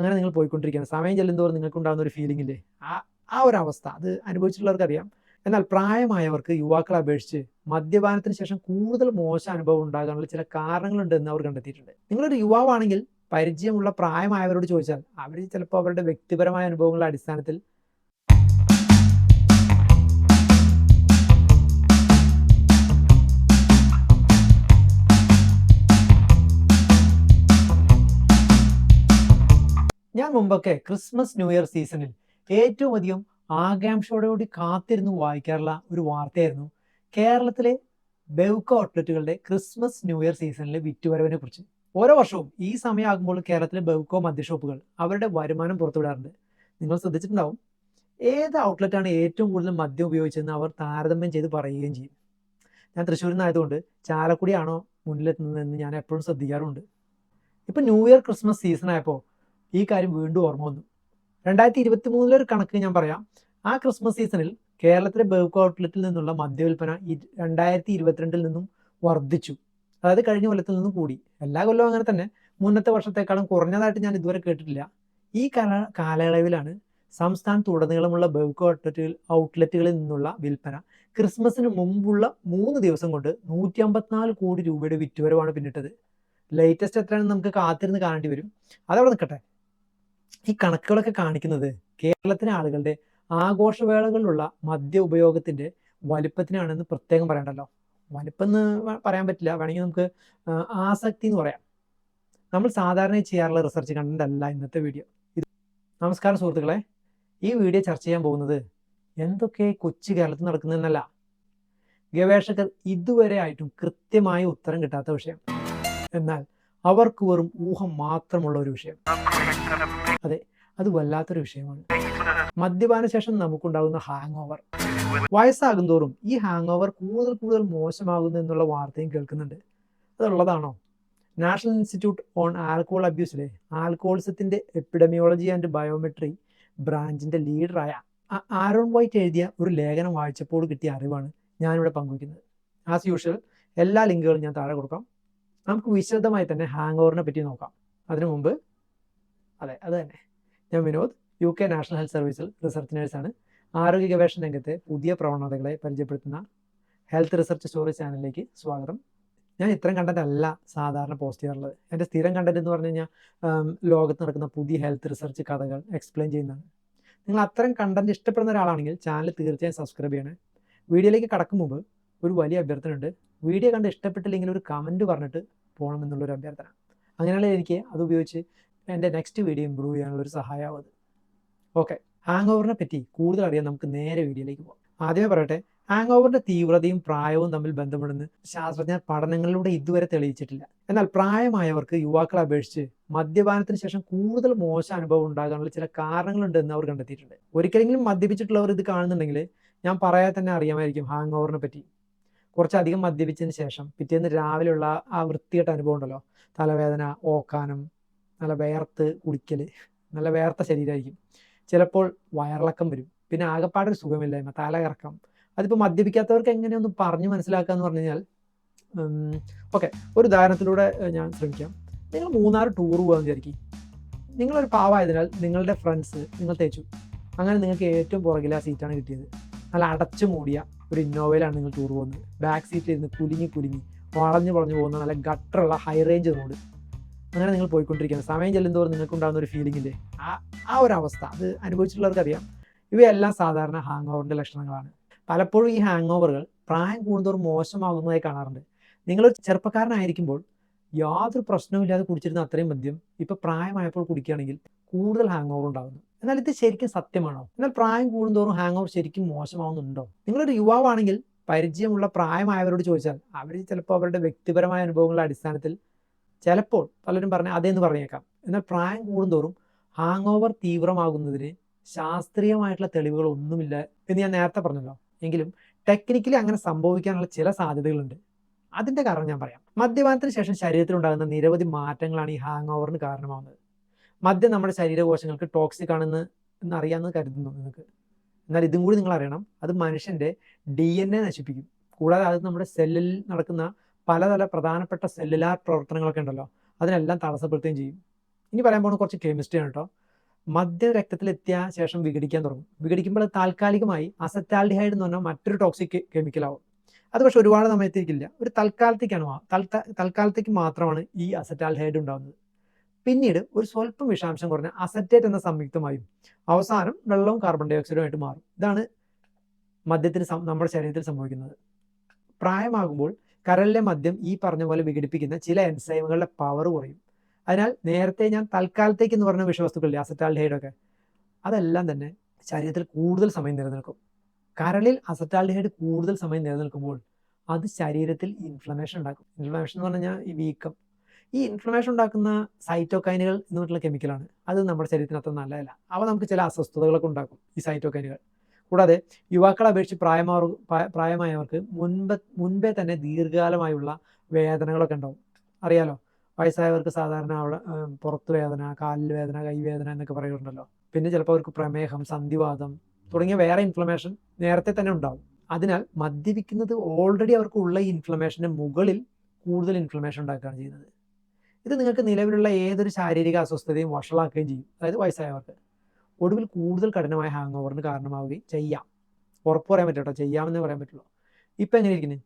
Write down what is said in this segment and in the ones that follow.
അങ്ങനെ നിങ്ങൾ പോയിക്കൊണ്ടിരിക്കുകയാണ്. സമയം ചെല്ലുന്തോറും നിങ്ങൾക്കുണ്ടാകുന്ന ഒരു ഫീലിംഗ് ഇല്ലേ, ആ ആ ഒരു അവസ്ഥ അത് അനുഭവിച്ചിട്ടുള്ളവർക്കറിയാം. എന്നാൽ പ്രായമായവർക്ക് യുവാക്കളെ അപേക്ഷിച്ച് മദ്യപാനത്തിന് ശേഷം കൂടുതൽ മോശം അനുഭവം ഉണ്ടാകാനുള്ള ചില കാരണങ്ങളുണ്ട് എന്ന് അവർ കണ്ടെത്തിയിട്ടുണ്ട്. നിങ്ങളൊരു യുവാവാണെങ്കിൽ പരിചയമുള്ള പ്രായമായവരോട് ചോദിച്ചാൽ അവർ ചിലപ്പോൾ അവരുടെ വ്യക്തിപരമായ അനുഭവങ്ങളുടെ അടിസ്ഥാനത്തിൽ ഞാൻ മുമ്പൊക്കെ ക്രിസ്മസ് ന്യൂ ഇയർ സീസണിൽ ഏറ്റവും അധികം ആകാംക്ഷയോടുകൂടി കാത്തിരുന്ന് വായിക്കാറുള്ള ഒരു വാർത്തയായിരുന്നു കേരളത്തിലെ ബെവ്കോ ഔട്ട്ലെറ്റുകളുടെ ക്രിസ്മസ് ന്യൂ ഇയർ സീസണിലെ വിറ്റുവരവിനെ കുറിച്ച്. ഓരോ വർഷവും ഈ സമയമാകുമ്പോൾ കേരളത്തിലെ ബെവ്കോ മദ്യഷോപ്പുകൾ അവരുടെ വരുമാനം പുറത്തുവിടാറുണ്ട്. നിങ്ങൾ ശ്രദ്ധിച്ചിട്ടുണ്ടാവും, ഏത് ഔട്ട്ലെറ്റാണ് ഏറ്റവും കൂടുതൽ മദ്യം ഉപയോഗിച്ചതെന്ന് അവർ താരതമ്യം ചെയ്ത് പറയുകയും ചെയ്യും. ഞാൻ തൃശ്ശൂരിൽ നിന്നായതുകൊണ്ട് ചാലക്കുടിയാണോ മുന്നിലെത്തുന്നതെന്ന് ഞാൻ എപ്പോഴും ശ്രദ്ധിക്കാറുണ്ട്. ഇപ്പം ന്യൂ ഇയർ ക്രിസ്മസ് സീസൺ ആയപ്പോൾ ഈ കാര്യം വീണ്ടും ഓർമ്മ വന്നു. 2023 കണക്ക് ഞാൻ പറയാം. ആ ക്രിസ്മസ് സീസണിൽ കേരളത്തിലെ ബെവ്കോ ഔട്ട്ലെറ്റിൽ നിന്നുള്ള മദ്യവിൽപ്പന 2022 നിന്നും വർദ്ധിച്ചു. അതായത് കഴിഞ്ഞ കൊല്ലത്തിൽ നിന്നും കൂടി. എല്ലാ കൊല്ലവും അങ്ങനെ തന്നെ, മുന്നത്തെ വർഷത്തെക്കാളും കുറഞ്ഞതായിട്ട് ഞാൻ ഇതുവരെ കേട്ടിട്ടില്ല. ഈ കാലയളവിലാണ് സംസ്ഥാനത്തുടനീളമുള്ള ബെവ്കോ ഔട്ട്ലെറ്റുകളിൽ നിന്നുള്ള വിൽപ്പന ക്രിസ്മസിന് മുമ്പുള്ള 3 ദിവസം കൊണ്ട് 154 കോടി രൂപയുടെ വിറ്റുവരവാണ് പിന്നിട്ടത്. ലേറ്റസ്റ്റ് എത്രയാണെന്ന് നമുക്ക് കാത്തിരുന്ന് കാണേണ്ടി വരും. അതവിടെ നിൽക്കട്ടെ. ഈ കണക്കുകളൊക്കെ കാണിക്കുന്നത് കേരളത്തിലെ ആളുകളുടെ ആഘോഷവേളകളിലുള്ള മദ്യ ഉപയോഗത്തിന്റെ വലിപ്പത്തിനാണെന്ന് പ്രത്യേകം പറയണ്ടല്ലോ. വലിപ്പം എന്ന് പറയാൻ പറ്റില്ല, വേണമെങ്കിൽ നമുക്ക് ആസക്തി എന്ന് പറയാം. നമ്മൾ സാധാരണ ചെയ്യാറുള്ള റിസർച്ച് കണ്ടന്റ് അല്ല ഇന്നത്തെ വീഡിയോ. നമസ്കാരം സുഹൃത്തുക്കളെ, ഈ വീഡിയോ ചർച്ച ചെയ്യാൻ പോകുന്നത് എന്തൊക്കെ കൊച്ചു കേരളത്തിൽ നടക്കുന്നതെന്നല്ല, ഗവേഷകർ ഇതുവരെ ആയിട്ടും കൃത്യമായ ഉത്തരം കിട്ടാത്ത വിഷയം, എന്നാൽ അവർക്ക് വെറും ഊഹം മാത്രമുള്ള ഒരു വിഷയം. അതെ, അത് വല്ലാത്തൊരു വിഷയമാണ്. മദ്യപാന ശേഷം നമുക്കുണ്ടാകുന്ന ഹാങ് ഓവർ. വയസ്സാകും തോറും ഈ ഹാങ് ഓവർ കൂടുതൽ മോശമാകുന്നു എന്നുള്ള വാർത്തയും കേൾക്കുന്നുണ്ട്. അതുള്ളതാണോ? നാഷണൽ ഇൻസ്റ്റിറ്റ്യൂട്ട് ഓൺ ആൽക്കഹോൾ അബ്യൂസിലെ ആൽക്കഹോളിസത്തിന്റെ എപ്പിഡമിയോളജി ആൻഡ് ബയോമെട്രി ബ്രാഞ്ചിന്റെ ലീഡറായ ആരോൺ വൈറ്റ് എഴുതിയ ഒരു ലേഖനം വായിച്ചപ്പോൾ കിട്ടിയ അറിവാണ് ഞാനിവിടെ പങ്കുവയ്ക്കുന്നത്. ആസ് യൂഷ്വൽ എല്ലാ ലിങ്കുകളും ഞാൻ താഴെ കൊടുക്കാം. നമുക്ക് വിശദമായി തന്നെ ഹാങ് ഓവറിനെ പറ്റി നോക്കാം. അതിനു മുമ്പ് അതെ, അത് തന്നെ, ഞാൻ വിനോദ്, UK നാഷണൽ ഹെൽത്ത് സർവീസിൽ റിസർച്ച് നേഴ്സാണ്. ആരോഗ്യ ഗവേഷണ രംഗത്തെ പുതിയ പ്രവണതകളെ പരിചയപ്പെടുത്തുന്ന ഹെൽത്ത് റിസർച്ച് സ്റ്റോറി ചാനലിലേക്ക് സ്വാഗതം. ഞാൻ ഇത്തരം കണ്ടന്റ് അല്ല സാധാരണ പോസ്റ്റ് ചെയ്യാറുള്ളത്. എൻ്റെ സ്ഥിരം കണ്ടന്റ് എന്ന് പറഞ്ഞു കഴിഞ്ഞാൽ ലോകത്ത് നടക്കുന്ന പുതിയ ഹെൽത്ത് റിസർച്ച് കഥകൾ എക്സ്പ്ലെയിൻ ചെയ്യുന്നതാണ്. നിങ്ങൾ അത്തരം കണ്ടന്റ് ഇഷ്ടപ്പെടുന്ന ഒരാളാണെങ്കിൽ ചാനൽ തീർച്ചയായും സബ്സ്ക്രൈബ് ചെയ്യണേ. വീഡിയോയിലേക്ക് കടക്കും മുമ്പ് ഒരു വലിയ അഭ്യർത്ഥന ഉണ്ട്. വീഡിയോ കണ്ട് ഇഷ്ടപ്പെട്ടില്ലെങ്കിൽ ഒരു കമൻറ്റ് പറഞ്ഞിട്ട് പോകണമെന്നുള്ളൊരു അഭ്യർത്ഥന. അങ്ങനെയാണെങ്കിൽ എനിക്ക് അത് ഉപയോഗിച്ച് എൻ്റെ നെക്സ്റ്റ് വീഡിയോ ഇമ്പ്രൂവ് ചെയ്യാനുള്ളൊരു സഹായമാവും അത്. ഓക്കെ, ഹാങ് ഓവറിനെ പറ്റി കൂടുതൽ അറിയാൻ നമുക്ക് നേരെ വീഡിയോയിലേക്ക് പോകാം. ആദ്യമേ പറയട്ടെ, ഹാങ് ഓവറിന്റെ തീവ്രതയും പ്രായവും തമ്മിൽ ബന്ധപ്പെടുന്ന ശാസ്ത്രജ്ഞർ പഠനങ്ങളിലൂടെ ഇതുവരെ തെളിയിച്ചിട്ടില്ല. എന്നാൽ പ്രായമായവർക്ക് യുവാക്കളെ അപേക്ഷിച്ച് മദ്യപാനത്തിന് ശേഷം കൂടുതൽ മോശം അനുഭവം ഉണ്ടാകാനുള്ള ചില കാരണങ്ങളുണ്ട് എന്ന് അവർ കണ്ടെത്തിയിട്ടുണ്ട്. ഒരിക്കലെങ്കിലും മദ്യപിച്ചിട്ടുള്ളവർ ഇത് കാണുന്നുണ്ടെങ്കിൽ ഞാൻ പറയാതെ തന്നെ അറിയാമായിരിക്കും ഹാങ് ഓവറിനെ പറ്റി. കുറച്ചധികം മദ്യപിച്ചതിന് ശേഷം പിറ്റേന്ന് രാവിലെയുള്ള ആ വൃത്തികെട്ട അനുഭവം ഉണ്ടല്ലോ, തലവേദന, ഓക്കാനം, നല്ല വേർത്ത് കുടിക്കൽ, നല്ല വേർത്ത ശരീരമായിരിക്കും. ചിലപ്പോൾ വയറിളക്കം വരും, പിന്നെ ആകെപ്പാടൊരു സുഖമില്ലായ്മ, തലകറക്കം. അതിപ്പോൾ മദ്യപിക്കാത്തവർക്ക് എങ്ങനെയൊന്ന് പറഞ്ഞു മനസ്സിലാക്കുക എന്ന് പറഞ്ഞു കഴിഞ്ഞാൽ, ഓക്കെ, ഒരു ഉദാഹരണത്തിലൂടെ ഞാൻ ശ്രമിക്കാം. നിങ്ങൾ മൂന്നാർ ടൂർ പോകാമെന്ന് വിചാരിക്കും. നിങ്ങളൊരു പാവമായതിനാൽ നിങ്ങളുടെ ഫ്രണ്ട്സ് നിങ്ങൾ തേച്ചു. അങ്ങനെ നിങ്ങൾക്ക് ഏറ്റവും പുറകിലെ ആ സീറ്റാണ് കിട്ടിയത്. നല്ല അടച്ചു മൂടിയ ഒരു ഇന്നോവയിലാണ് നിങ്ങൾ ടൂർ പോകുന്നത്. ബാക്ക് സീറ്റിൽ ഇരുന്ന് കുലുങ്ങി വളഞ്ഞു പോകുന്ന നല്ല ഗട്ടറുള്ള ഹൈ റേഞ്ച് റോഡ്. അങ്ങനെ നിങ്ങൾ പോയിക്കൊണ്ടിരിക്കുന്നത്. സമയം ചെല്ലുന്തോറും നിങ്ങൾക്കുണ്ടാകുന്ന ഒരു ഫീലിംഗ് ഇല്ലേ, ആ ഒരു അവസ്ഥ അത് അനുഭവിച്ചിട്ടുള്ളവർക്കറിയാം. ഇവയെല്ലാം സാധാരണ ഹാങ് ഓവറിൻ്റെ ലക്ഷണങ്ങളാണ്. പലപ്പോഴും ഈ ഹാങ് ഓവറുകൾ പ്രായം കൂടുന്തോറും മോശമാകുന്നതായി കാണാറുണ്ട്. നിങ്ങളൊരു ചെറുപ്പക്കാരനായിരിക്കുമ്പോൾ യാതൊരു പ്രശ്നവുമില്ലാതെ കുടിച്ചിരുന്ന അത്രയും മദ്യം ഇപ്പോൾ പ്രായമായപ്പോൾ കുടിക്കുകയാണെങ്കിൽ കൂടുതൽ ഹാങ് ഓവർ ഉണ്ടാകുന്നു. എന്നാൽ ഇത് ശരിക്കും സത്യമാണോ? എന്നാൽ പ്രായം കൂടുന്തോറും ഹാങ് ഓവർ ശരിക്കും മോശമാകുന്നുണ്ടോ? നിങ്ങളൊരു യുവാവാണെങ്കിൽ പരിചയമുള്ള പ്രായമായവരോട് ചോദിച്ചാൽ അവർ ചിലപ്പോൾ അവരുടെ വ്യക്തിപരമായ അനുഭവങ്ങളുടെ അടിസ്ഥാനത്തിൽ ചിലപ്പോൾ പലരും പറഞ്ഞാൽ അതേന്ന് പറഞ്ഞേക്കാം. എന്നാൽ പ്രായം കൂടുന്തോറും ഹാങ് ഓവർ തീവ്രമാകുന്നതിന് ശാസ്ത്രീയമായിട്ടുള്ള തെളിവുകൾ ഒന്നുമില്ല എന്ന് ഞാൻ നേരത്തെ പറഞ്ഞല്ലോ. എങ്കിലും ടെക്നിക്കലി അങ്ങനെ സംഭവിക്കാനുള്ള ചില സാധ്യതകളുണ്ട്. അതിൻ്റെ കാരണം ഞാൻ പറയാം. മദ്യപാനത്തിന് ശേഷം ശരീരത്തിലുണ്ടാകുന്ന നിരവധി മാറ്റങ്ങളാണ് ഈ ഹാങ് ഓവറിന് കാരണമാകുന്നത്. മദ്യം നമ്മുടെ ശരീരകോശങ്ങൾക്ക് ടോക്സിക് ആണെന്ന് അറിയാമെന്ന് കരുതുന്നു നിങ്ങൾക്ക്. എന്നാൽ ഇതും കൂടി നിങ്ങൾ അറിയണം, അത് മനുഷ്യൻ്റെ DNA നശിപ്പിക്കും. കൂടാതെ അത് നമ്മുടെ സെല്ലിൽ നടക്കുന്ന പല പ്രധാനപ്പെട്ട സെല്ലുലാർ പ്രവർത്തനങ്ങളൊക്കെ ഉണ്ടല്ലോ, അതിനെല്ലാം തടസ്സപ്പെടുത്തുകയും ചെയ്യും. ഇനി പറയാൻ പോകുന്ന കുറച്ച് കെമിസ്ട്രിയാണ് കേട്ടോ. മദ്യം രക്തത്തിലെത്തിയ ശേഷം വിഘടിക്കാൻ തുടങ്ങും. വിഘടിക്കുമ്പോൾ താൽക്കാലികമായി അസറ്റാൽഡിഹൈഡ് എന്ന് പറഞ്ഞാൽ മറ്റൊരു ടോക്സിക് കെമിക്കലാവും. അത് പക്ഷെ ഒരുപാട് സമയത്തേക്കില്ല, ഒരു തൽക്കാലത്തേക്കാണ് തൽക്കാലത്തേക്ക് മാത്രമാണ് ഈ അസറ്റാൽഡിഹൈഡ് ഉണ്ടാകുന്നത്. പിന്നീട് ഒരു സ്വല്പം വിഷാംശം കുറഞ്ഞ അസറ്റേറ്റ് എന്ന സംയുക്തമായും അവസാനം വെള്ളവും കാർബൺ ഡൈ ഓക്സൈഡുമായിട്ട് മാറും. ഇതാണ് മദ്യത്തിന് നമ്മുടെ ശരീരത്തിൽ സംഭവിക്കുന്നത്. പ്രായമാകുമ്പോൾ കരളിലെ മദ്യം ഈ പറഞ്ഞ പോലെ വിഘടിപ്പിക്കുന്ന ചില എൻസൈമുകളുടെ പവർ കുറയും. അതിനാൽ നേരത്തെ ഞാൻ തൽക്കാലത്തേക്ക് എന്ന് പറഞ്ഞ വിഷവസ്തുക്കളില്ലേ, അസറ്റാൽഡിഹൈഡ് ഒക്കെ, അതെല്ലാം തന്നെ ശരീരത്തിൽ കൂടുതൽ സമയം നിലനിൽക്കും. കരളിൽ അസറ്റാൽഡിഹൈഡ് കൂടുതൽ സമയം നിലനിൽക്കുമ്പോൾ അത് ശരീരത്തിൽ ഇൻഫ്ലമേഷൻ ഉണ്ടാക്കും. ഇൻഫ്ലമേഷൻ എന്ന് പറഞ്ഞാൽ ഈ വീക്കം. ഈ ഇൻഫ്ലമേഷൻ ഉണ്ടാക്കുന്ന സൈറ്റോകൈനുകൾ എന്ന് പറഞ്ഞിട്ടുള്ള കെമിക്കലാണ്. അത് നമ്മുടെ ശരീരത്തിന് അത്ര നല്ലതല്ല. അവ നമുക്ക് ചില അസ്വസ്ഥതകളൊക്കെ ഉണ്ടാക്കും, ഈ സൈറ്റോകൈനുകൾ. കൂടാതെ യുവാക്കളെ അപേക്ഷിച്ച് പ്രായമായവർക്ക് മുൻപേ തന്നെ ദീർഘകാലമായുള്ള വേദനകളൊക്കെ ഉണ്ടാവും. അറിയാലോ, വയസ്സായവർക്ക് സാധാരണ അവിടെ പുറത്ത് വേദന, കാലിൽ വേദന, കൈവേദന എന്നൊക്കെ പറയുന്നുണ്ടല്ലോ. പിന്നെ ചിലപ്പോൾ അവർക്ക് പ്രമേഹം, സന്ധിവാതം തുടങ്ങിയ വേറെ ഇൻഫ്ലമേഷൻ നേരത്തെ തന്നെ ഉണ്ടാവും. അതിനാൽ മദ്യപിക്കുന്നത് ഓൾറെഡി അവർക്കുള്ള ഈ ഇൻഫ്ലമേഷന് മുകളിൽ കൂടുതൽ ഇൻഫ്ലമേഷൻ ഉണ്ടാക്കുകയാണ് ചെയ്യുന്നത്. ഇത് നിങ്ങൾക്ക് നിലവിലുള്ള ഏതൊരു ശാരീരിക അസ്വസ്ഥതയും വഷളാക്കുകയും ചെയ്യും, അതായത് വയസ്സായവർക്ക്. ഒടുവിൽ കൂടുതൽ കഠിനമായ ഹാങ് ഓവറിന് കാരണമാവുകയും ചെയ്യാം. ഉറപ്പ് പറയാൻ പറ്റും കേട്ടോ, ചെയ്യാമെന്നേ പറയാൻ പറ്റുള്ളൂ. ഇപ്പം എങ്ങനെ ഇരിക്കുന്നത്?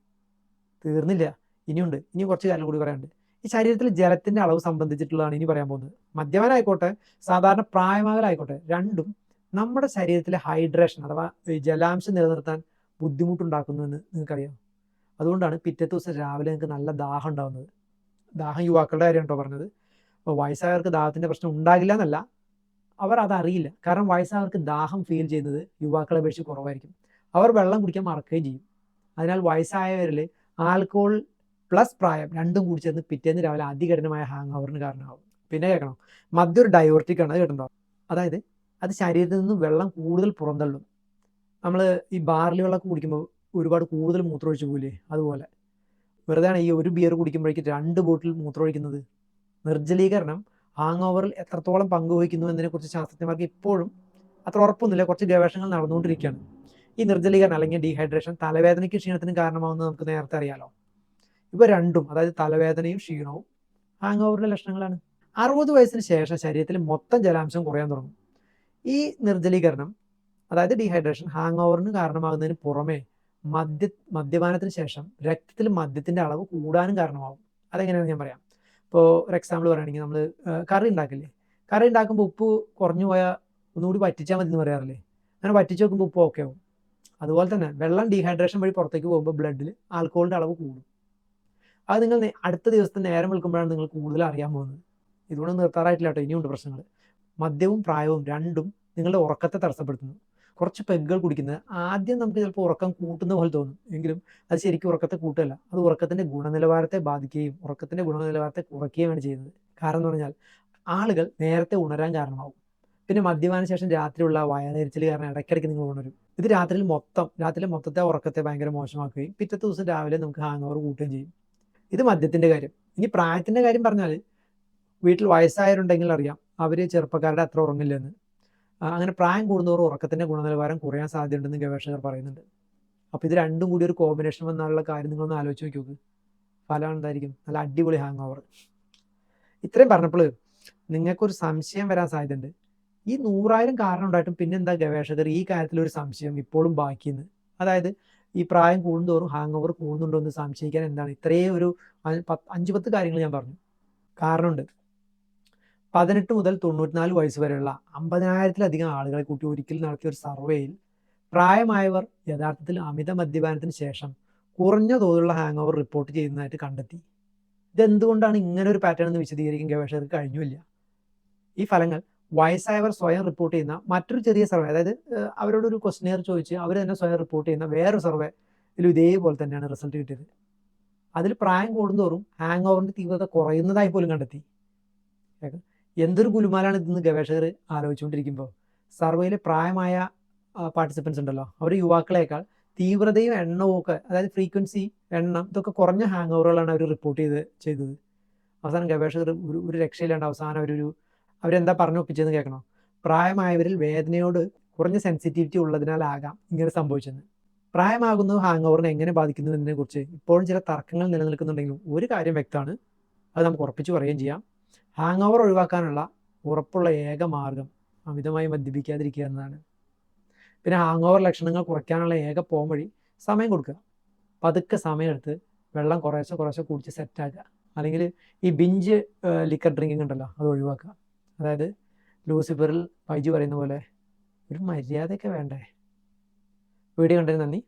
തീർന്നില്ല, ഇനിയുണ്ട്. ഇനി കുറച്ച് കാര്യം കൂടി പറയാനുണ്ട്. ഈ ശരീരത്തിൽ ജലത്തിന്റെ അളവ് സംബന്ധിച്ചിട്ടുള്ളതാണ് ഇനി പറയാൻ പോകുന്നത്. മദ്യപാനായിക്കോട്ടെ, സാധാരണ പ്രായമാകലായിക്കോട്ടെ, രണ്ടും നമ്മുടെ ശരീരത്തിലെ ഹൈഡ്രേഷൻ അഥവാ ജലാംശം നിലനിർത്താൻ ബുദ്ധിമുട്ടുണ്ടാക്കുന്നുവെന്ന് നിങ്ങൾക്കറിയാം. അതുകൊണ്ടാണ് പിറ്റത്തെ ദിവസം രാവിലെ നിങ്ങൾക്ക് നല്ല ദാഹം ഉണ്ടാകുന്നത്. ദാഹം യുവാക്കളുടെ കാര്യം കേട്ടോ പറഞ്ഞത്. അപ്പോൾ വയസ്സായവർക്ക് ദാഹത്തിന്റെ പ്രശ്നം ഉണ്ടാകില്ല എന്നല്ല, അവർ അതറിയില്ല. കാരണം വയസ്സായവർക്ക് ദാഹം ഫീൽ ചെയ്യുന്നത് യുവാക്കളെ അപേക്ഷിച്ച് കുറവായിരിക്കും. അവർ വെള്ളം കുടിക്കാൻ മറക്കുകയും ചെയ്യും. അതിനാൽ വയസ്സായവരിൽ ആൽക്കഹോൾ പ്ലസ് പ്രായം രണ്ടും കൂടി ചേർന്ന് പിറ്റേന്ന് രാവിലെ അതികഠിനമായ ഹാങ് ഓവറിന് കാരണമാകും. പിന്നെ കേൾക്കണം, മദ്യം ഒരു ഡയോർട്ടിക് ആണ്. അത് കേട്ടിട്ടുണ്ടോ? അതായത് അത് ശരീരത്തിൽ നിന്ന് വെള്ളം കൂടുതൽ പുറന്തള്ളും. നമ്മൾ ഈ ബാർലി വെള്ളമൊക്കെ കുടിക്കുമ്പോൾ ഒരുപാട് കൂടുതൽ മൂത്രമൊഴിച്ച് പോകില്ലേ, അതുപോലെ വെറുതെയാണ് ഈ ഒരു ബിയർ കുടിക്കുമ്പോഴേക്കും 2 ബോട്ടിൽ മൂത്രമൊഴിക്കുന്നത്. നിർജ്ജലീകരണം ഹാങ് ഓവറിൽ എത്രത്തോളം പങ്കുവഹിക്കുന്നു എന്നതിനെക്കുറിച്ച് ശാസ്ത്രജ്ഞന്മാർക്ക് ഇപ്പോഴും അത്ര ഉറപ്പൊന്നുമില്ല. കുറച്ച് ഗവേഷണങ്ങൾ നടന്നുകൊണ്ടിരിക്കുകയാണ്. ഈ നിർജ്ജലീകരണം അല്ലെങ്കിൽ ഡീഹൈഡ്രേഷൻ തലവേദനയ്ക്ക് ക്ഷീണത്തിനും കാരണമാകുന്നത് നമുക്ക് നേരത്തെ അറിയാലോ. ഇവ രണ്ടും, അതായത് തലവേദനയും ക്ഷീണവും, ഹാങ് ഓവറിന്റെ ലക്ഷണങ്ങളാണ്. 60 വയസ്സിന് ശേഷം ശരീരത്തിൽ മൊത്തം ജലാംശം കുറയാൻ തുടങ്ങും. ഈ നിർജ്ജലീകരണം അതായത് ഡീഹൈഡ്രേഷൻ ഹാങ് ഓവറിന് കാരണമാകുന്നതിന് പുറമെ മദ്യപാനത്തിന് ശേഷം രക്തത്തിൽ മദ്യത്തിന്റെ അളവ് കൂടാനും കാരണമാകും. അതെങ്ങനെയാണെന്ന് ഞാൻ പറയാം. ഇപ്പോൾ ഒരു എക്സാമ്പിൾ പറയുകയാണെങ്കിൽ, നമ്മൾ കറി ഉണ്ടാക്കില്ലേ, കറി ഉണ്ടാക്കുമ്പോൾ ഉപ്പ് കുറഞ്ഞു പോയാൽ ഒന്നുകൂടി വറ്റിച്ചാൽ മതി എന്ന് പറയാറില്ലേ. അങ്ങനെ വറ്റിച്ച് വെക്കുമ്പോൾ ഉപ്പ് ഓക്കെ ആവും. അതുപോലെ തന്നെ വെള്ളം ഡീഹൈഡ്രേഷൻ വഴി പുറത്തേക്ക് പോകുമ്പോൾ ബ്ലഡിൽ ആൽക്കഹോളിന്റെ അളവ് കൂടും. അത് നിങ്ങൾ അടുത്ത ദിവസത്തെ നേരം വിൽക്കുമ്പോഴാണ് നിങ്ങൾ കൂടുതൽ അറിയാൻ പോകുന്നത്. ഇതുകൊണ്ട് നിർത്താറായിട്ടില്ല കേട്ടോ, ഇനിയുണ്ട് പ്രശ്നങ്ങൾ. മദ്യവും പ്രായവും രണ്ടും നിങ്ങളുടെ ഉറക്കത്തെ തടസ്സപ്പെടുത്തുന്നു. കുറച്ച് പെഗ്ഗുകൾ കുടിക്കുന്നത് ആദ്യം നമുക്ക് ചിലപ്പോൾ ഉറക്കം കൂട്ടുന്ന പോലെ തോന്നും, എങ്കിലും അത് ശരിക്കും ഉറക്കത്തെ കൂട്ടല്ല. അത് ഉറക്കത്തിന്റെ ഗുണനിലവാരത്തെ ബാധിക്കുകയും ഉറക്കത്തിന്റെ ഗുണനിലവാരത്തെ കുറയ്ക്കുകയാണ് ചെയ്യുന്നത്. കാരണം എന്ന് പറഞ്ഞാൽ ആളുകൾ നേരത്തെ ഉണരാൻ കാരണമാവും. പിന്നെ മദ്യപാന ശേഷം രാത്രിയുള്ള വയറിച്ചിൽ കാരണം ഇടയ്ക്കിടയ്ക്ക് നിങ്ങൾ ഉണരും. ഇത് രാത്രിയിലെ മൊത്തത്തെ ഉറക്കത്തെ ഭയങ്കര മോശമാക്കുകയും പിറ്റത്തെ ദിവസം രാവിലെ നമുക്ക് ഹാങ് ഓവർ കൂട്ടുകയും ചെയ്യും. ഇത് മദ്യത്തിന്റെ കാര്യം. ഇനി പ്രായത്തിന്റെ കാര്യം പറഞ്ഞാൽ, വീട്ടിൽ വയസ്സായവരുണ്ടെങ്കിൽ അറിയാം, അവർ ചെറുപ്പക്കാരുടെ അത്ര ഉറങ്ങില്ലെന്ന്. അങ്ങനെ പ്രായം കൂടുന്നവർ ഉറക്കത്തിന്റെ ഗുണനിലവാരം കുറയാൻ സാധ്യതയുണ്ടെന്ന് ഗവേഷകർ പറയുന്നുണ്ട്. അപ്പോൾ ഇത് രണ്ടും കൂടി ഒരു കോമ്പിനേഷൻ വന്നാലുള്ള കാര്യം നിങ്ങളൊന്ന് ആലോചിച്ച് നോക്കി. ഫലം എന്തായിരിക്കും? നല്ല അടിപൊളി ഹാങ് ഓവർ. ഇത്രയും പറഞ്ഞപ്പോൾ നിങ്ങൾക്കൊരു സംശയം വരാൻ സാധ്യതയുണ്ട്. ഈ 100,000 കാരണം ഉണ്ടായിട്ടും പിന്നെന്താ ഗവേഷകർ ഈ കാര്യത്തിൽ ഒരു സംശയം ഇപ്പോഴും ബാക്കിയെന്ന്? അതായത് ഈ പ്രായം കൂടുന്തോറും ഹാങ് ഓവർ കൂടുന്നുണ്ടോ എന്ന് സംശയിക്കാൻ എന്താണ് ഇത്രയും ഒരു 5-10 കാര്യങ്ങൾ ഞാൻ പറഞ്ഞു. കാരണമുണ്ട്. 18 മുതൽ 94 വയസ്സ് വരെയുള്ള 50,000-ലധികം ആളുകളെ കൂട്ടി ഒരിക്കൽ നടത്തിയ ഒരു സർവേയിൽ പ്രായമായവർ യഥാർത്ഥത്തിൽ അമിത മദ്യപാനത്തിന് ശേഷം കുറഞ്ഞ തോതിലുള്ള ഹാങ് ഓവർ റിപ്പോർട്ട് ചെയ്യുന്നതായിട്ട് കണ്ടെത്തി. ഇതെന്തുകൊണ്ടാണ് ഇങ്ങനെ ഒരു പാറ്റേൺ എന്ന് വിശദീകരിക്കാൻ ഗവേഷകർക്ക് കഴിഞ്ഞില്ല. ഈ ഫലങ്ങൾ വയസ്സായവർ സ്വയം റിപ്പോർട്ട് ചെയ്യുന്ന മറ്റൊരു ചെറിയ സർവേ, അതായത് അവരോടൊരു ക്വസ്റ്റ്യനെയർ ചോദിച്ച് അവർ തന്നെ സ്വയം റിപ്പോർട്ട് ചെയ്യുന്ന വേറൊരു സർവേയിലും ഇതേപോലെ തന്നെയാണ് റിസൾട്ട് കിട്ടിയത്. അതിൽ പ്രായം കൂടുന്തോറും ഹാങ് ഓവറിന്റെ തീവ്രത കുറയുന്നതായി പോലും കണ്ടെത്തി. എന്തൊരു ഗുലുമാലാണ് ഇതെന്ന് ഗവേഷകർ ആലോചിച്ചുകൊണ്ടിരിക്കുമ്പോൾ, സർവേയിലെ പ്രായമായ പാർട്ടിസിപ്പൻസ് ഉണ്ടല്ലോ, അവർ യുവാക്കളെക്കാൾ തീവ്രതയും എണ്ണവും ഒക്കെ, അതായത് ഫ്രീക്വൻസി, എണ്ണം, ഇതൊക്കെ കുറഞ്ഞ ഹാങ് ഓവറുകളാണ് അവർ റിപ്പോർട്ട് ചെയ്തത്. അവസാനം ഗവേഷകർ ഒരു രക്ഷയില്ലാണ്ട് അവസാനം അവരെന്താ പറഞ്ഞു ഒപ്പിച്ചതെന്ന് കേൾക്കണോ? പ്രായമായവരിൽ വേദനയോട് കുറഞ്ഞ സെൻസിറ്റിവിറ്റി ഉള്ളതിനാലാകാം ഇങ്ങനെ സംഭവിച്ചെന്ന്. പ്രായമാകുന്നത് ഹാങ് ഓവറിനെ എങ്ങനെ ബാധിക്കുന്നു എന്നതിനെക്കുറിച്ച് ഇപ്പോഴും ചില തർക്കങ്ങൾ നിലനിൽക്കുന്നുണ്ടെങ്കിലും ഒരു കാര്യം വ്യക്തമാണ്, അത് നമുക്ക് ഉറപ്പിച്ച് പറയുകയും ചെയ്യാം. ഹാങ് ഓവർ ഒഴിവാക്കാനുള്ള ഉറപ്പുള്ള ഏക മാർഗം അമിതമായി മദ്യപിക്കാതിരിക്കുക എന്നതാണ്. പിന്നെ ഹാങ് ഓവർ ലക്ഷണങ്ങൾ കുറയ്ക്കാനുള്ള ഏക പോംവഴി സമയം കൊടുക്കുക. പതുക്കെ സമയമെടുത്ത് വെള്ളം കുറേശ്ശെ കുടിച്ച് സെറ്റാക്കുക. അല്ലെങ്കിൽ ഈ ബിഞ്ച് ലിക്കർ ഡ്രിങ്കിങ് ഉണ്ടല്ലോ, അത് ഒഴിവാക്കുക. അതായത് ലൂസിഫറിൽ ബൈജു പറയുന്ന പോലെ ഒരു മര്യാദയൊക്കെ വേണ്ടേ. വീഡിയോ കണ്ടതിന് നന്ദി.